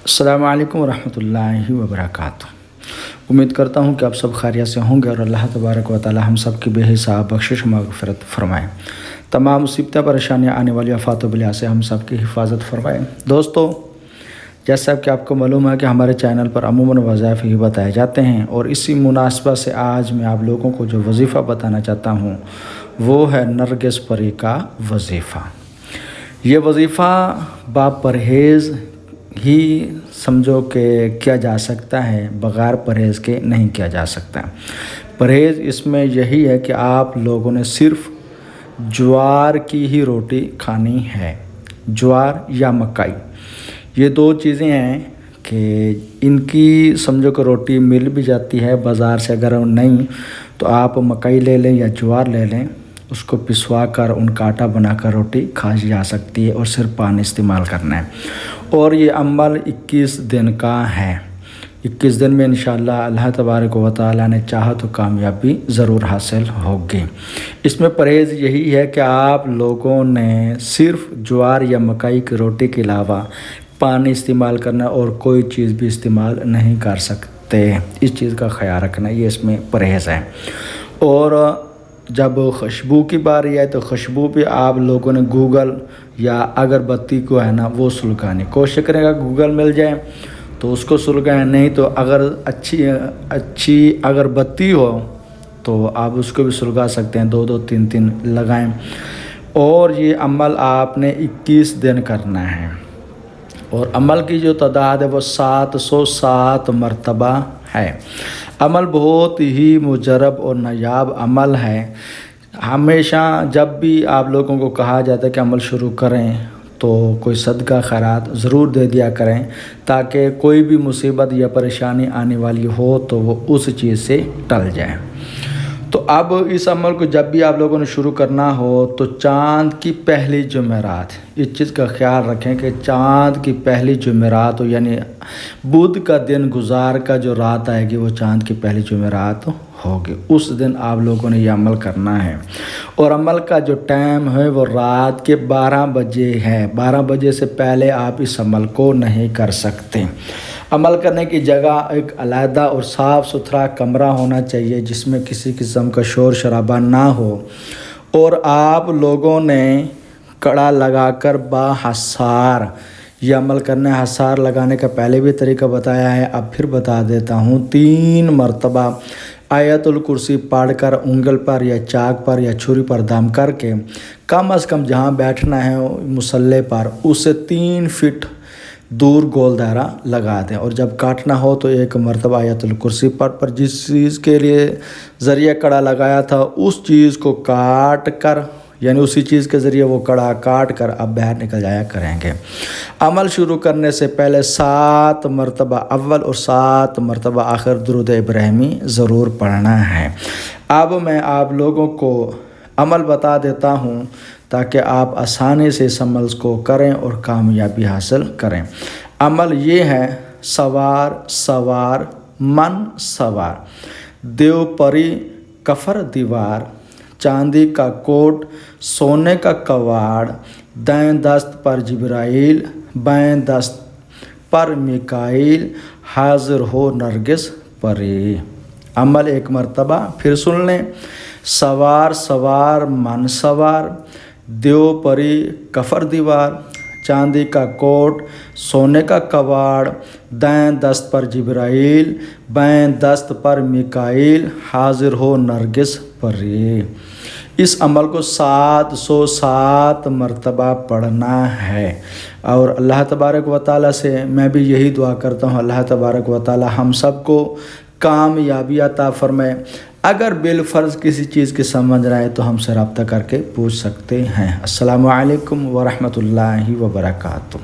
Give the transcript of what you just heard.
السلام علیکم ورحمۃ اللہ وبرکاتہ۔ امید کرتا ہوں کہ آپ سب خیریت سے ہوں گے اور اللہ تبارک و تعالی ہم سب کی بے حساب بخشش و مغفرت فرمائے، تمام مصیبتیں پریشانیاں آنے والی آفات و بلا سے ہم سب کی حفاظت فرمائے۔ دوستو، جیسا کہ آپ کو معلوم ہے کہ ہمارے چینل پر عموماً وظائف ہی بتائے جاتے ہیں، اور اسی مناسبت سے آج میں آپ لوگوں کو جو وظیفہ بتانا چاہتا ہوں وہ ہے نرگس پری کا وظیفہ۔ یہ وظیفہ با پرہیز ہی سمجھو کہ کیا جا سکتا ہے، بغیر پرہیز کے نہیں کیا جا سکتا۔ پرہیز اس میں یہی ہے کہ آپ لوگوں نے صرف جوار کی ہی روٹی کھانی ہے، جوار یا مکئی، یہ دو چیزیں ہیں کہ ان کی سمجھو کہ روٹی مل بھی جاتی ہے بازار سے، اگر نہیں تو آپ مکئی لے لیں یا جوار لے لیں، اس کو پسوا کر ان کا آٹا بنا کر روٹی کھائی جا سکتی ہے، اور صرف پانی استعمال کرنا ہے۔ اور یہ عمل 21 دن کا ہے۔ 21 دن میں انشاءاللہ اللہ تبارک و تعالی نے چاہا تو کامیابی ضرور حاصل ہوگی۔ اس میں پرہیز یہی ہے کہ آپ لوگوں نے صرف جوار یا مکئی کی روٹی کے علاوہ پانی استعمال کرنا اور کوئی چیز بھی استعمال نہیں کر سکتے، اس چیز کا خیال رکھنا، یہ اس میں پرہیز ہے۔ اور جب خوشبو کی باری آئے تو خوشبو بھی آپ لوگوں نے گوگل یا اگربتی کو ہے نا وہ سلگانی کوشش کرے گا، گوگل مل جائے تو اس کو سلگائیں، نہیں تو اگر اچھی اگربتی ہو تو آپ اس کو بھی سلگا سکتے ہیں، 2 3 لگائیں۔ اور یہ عمل آپ نے 21 دن کرنا ہے، اور عمل کی جو تعداد ہے وہ 707 مرتبہ ہے۔ عمل بہت ہی مجرب اور نایاب عمل ہے۔ ہمیشہ جب بھی آپ لوگوں کو کہا جاتا ہے کہ عمل شروع کریں تو کوئی صدقہ خیرات ضرور دے دیا کریں، تاکہ کوئی بھی مصیبت یا پریشانی آنے والی ہو تو وہ اس چیز سے ٹل جائے۔ تو اب اس عمل کو جب بھی آپ لوگوں نے شروع کرنا ہو تو چاند کی پہلی جمعرات، اس چیز کا خیال رکھیں کہ چاند کی پہلی جمعرات ہو، یعنی بدھ کا دن گزار کا جو رات آئے گی وہ چاند کی پہلی جمعرات ہوگی، اس دن آپ لوگوں نے یہ عمل کرنا ہے۔ اور عمل کا جو ٹائم ہے وہ رات کے 12 بجے ہے، 12 بجے سے پہلے آپ اس عمل کو نہیں کر سکتے۔ عمل کرنے کی جگہ ایک علیحدہ اور صاف ستھرا کمرہ ہونا چاہیے جس میں کسی قسم کا شور شرابہ نہ ہو، اور آپ لوگوں نے کڑا لگا کر باحصار یہ عمل کرنا ہے۔ حصار لگانے کا پہلے بھی طریقہ بتایا ہے، اب پھر بتا دیتا ہوں۔ 3 مرتبہ آیت الکرسی پڑھ کر انگل پر یا چاک پر یا چھری پر دم کر کے کم از کم جہاں بیٹھنا ہے مصلی پر اس سے 3 فٹ دور گول دائرہ لگا دیں، اور جب کاٹنا ہو تو 1 مرتبہ آیت الکرسی پر جس چیز کے لیے ذریعہ کڑا لگایا تھا اس چیز کو کاٹ کر، یعنی اسی چیز کے ذریعے وہ کڑا کاٹ کر اب باہر نکل جایا کریں گے۔ عمل شروع کرنے سے پہلے 7 مرتبہ اول اور 7 مرتبہ آخر درود ابراہیمی ضرور پڑھنا ہے۔ اب میں آپ لوگوں کو عمل بتا دیتا ہوں تاکہ آپ آسانی سے اس عمل کو کریں اور کامیابی حاصل کریں۔ عمل یہ ہے: سوار سوار من سوار، دیو پری کفر دیوار، چاندی کا کوٹ سونے کا کواڑ، دائیں دست پر جبرائیل بائیں دست پر میکائیل، حاضر ہو نرگس پری۔ عمل 1 مرتبہ پھر سن لیں: سوار سوار من سوار، دیو پری کفر دیوار، چاندی کا کوٹ سونے کا کواڑ، دائیں دست پر جبرائیل بائیں دست پر میکائیل، حاضر ہو نرگس پری۔ اس عمل کو 707 مرتبہ پڑھنا ہے، اور اللہ تبارک و تعالی سے میں بھی یہی دعا کرتا ہوں، اللہ تبارک و تعالی ہم سب کو کامیابی عطا فرمائے۔ اگر بالفرض کسی چیز کی سمجھ رہے تو ہم سے رابطہ کر کے پوچھ سکتے ہیں۔ السلام علیکم ورحمۃ اللہ وبرکاتہ۔